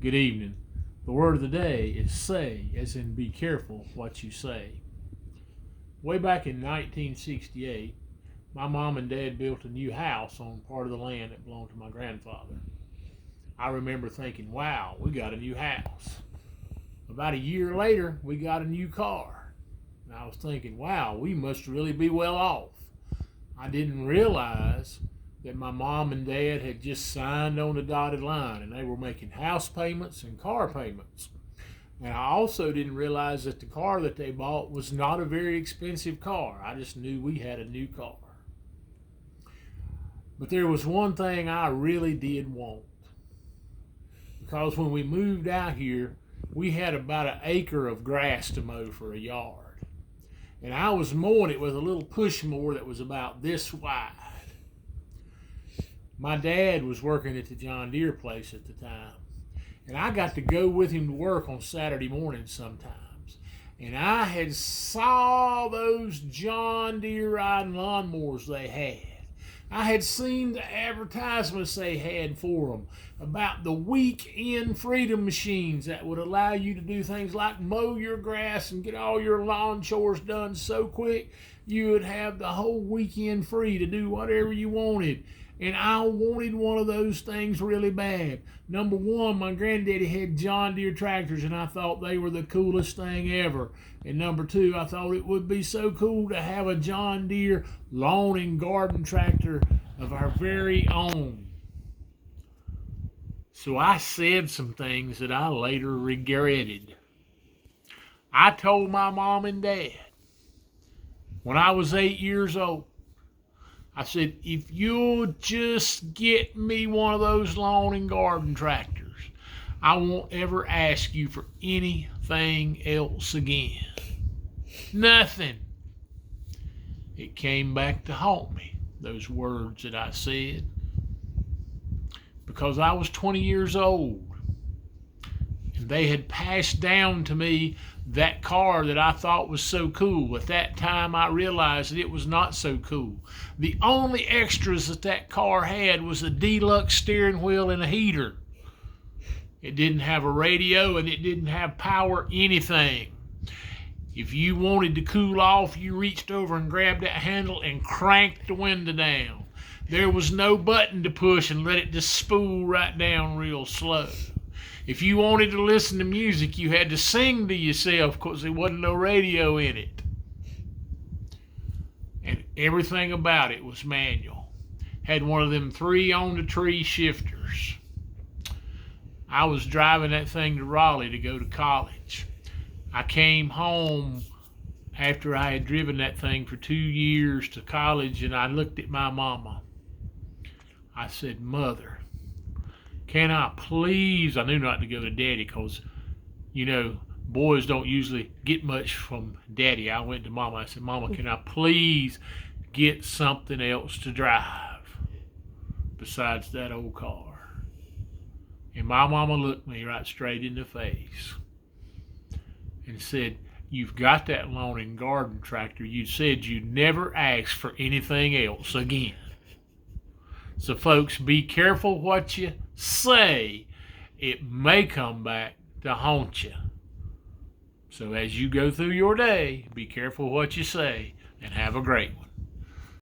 Good evening. The word of the day is say, as in be careful what you say. Way back in 1968, my mom and dad built a new house on part of the land that belonged to my grandfather. I remember thinking, wow, we got a new house. About a year later, we got a new car. And I was thinking, wow, we must really be well off. I didn't realize that my mom and dad had just signed on the dotted line and they were making house payments and car payments. And I also didn't realize that the car that they bought was not a very expensive car. I just knew we had a new car. But there was one thing I really did want. Because when we moved out here, we had about an acre of grass to mow for a yard. And I was mowing it with a little push mower that was about this wide. My dad was working at the John Deere place at the time. And I got to go with him to work on Saturday mornings sometimes. And I had saw those John Deere riding lawnmowers they had. I had seen the advertisements they had for them about the weekend freedom machines that would allow you to do things like mow your grass and get all your lawn chores done so quick you would have the whole weekend free to do whatever you wanted. And I wanted one of those things really bad. Number one, my granddaddy had John Deere tractors and I thought they were the coolest thing ever. And number two, I thought it would be so cool to have a John Deere lawn and garden tractor of our very own. So I said some things that I later regretted. I told my mom and dad when I was 8 years old, I said, if you'll just get me one of those lawn and garden tractors, I won't ever ask you for anything else again. Nothing. It came back to haunt me, those words that I said, because I was 20 years old. And they had passed down to me that car that I thought was so cool. At that time, I realized that it was not so cool. The only extras that car had was a deluxe steering wheel and a heater. It didn't have a radio and it didn't have power anything. If you wanted to cool off, you reached over and grabbed that handle and cranked the window down. There was no button to push and let it just spool right down real slow. If you wanted to listen to music, you had to sing to yourself because there wasn't no radio in it. And everything about it was manual. Had one of them 3 on-the-tree shifters. I was driving that thing to Raleigh to go to college. I came home after I had driven that thing for 2 years to college, and I looked at my mama. I said, Mother, can I please, I knew not to go to Daddy because, boys don't usually get much from Daddy. I went to Mama. I said, Mama, can I please get something else to drive besides that old car? And my mama looked me right straight in the face and said, you've got that lawn and garden tractor. You said you'd never ask for anything else again. So folks, be careful what you say. It may come back to haunt you. So as you go through your day, be careful what you say and have a great one.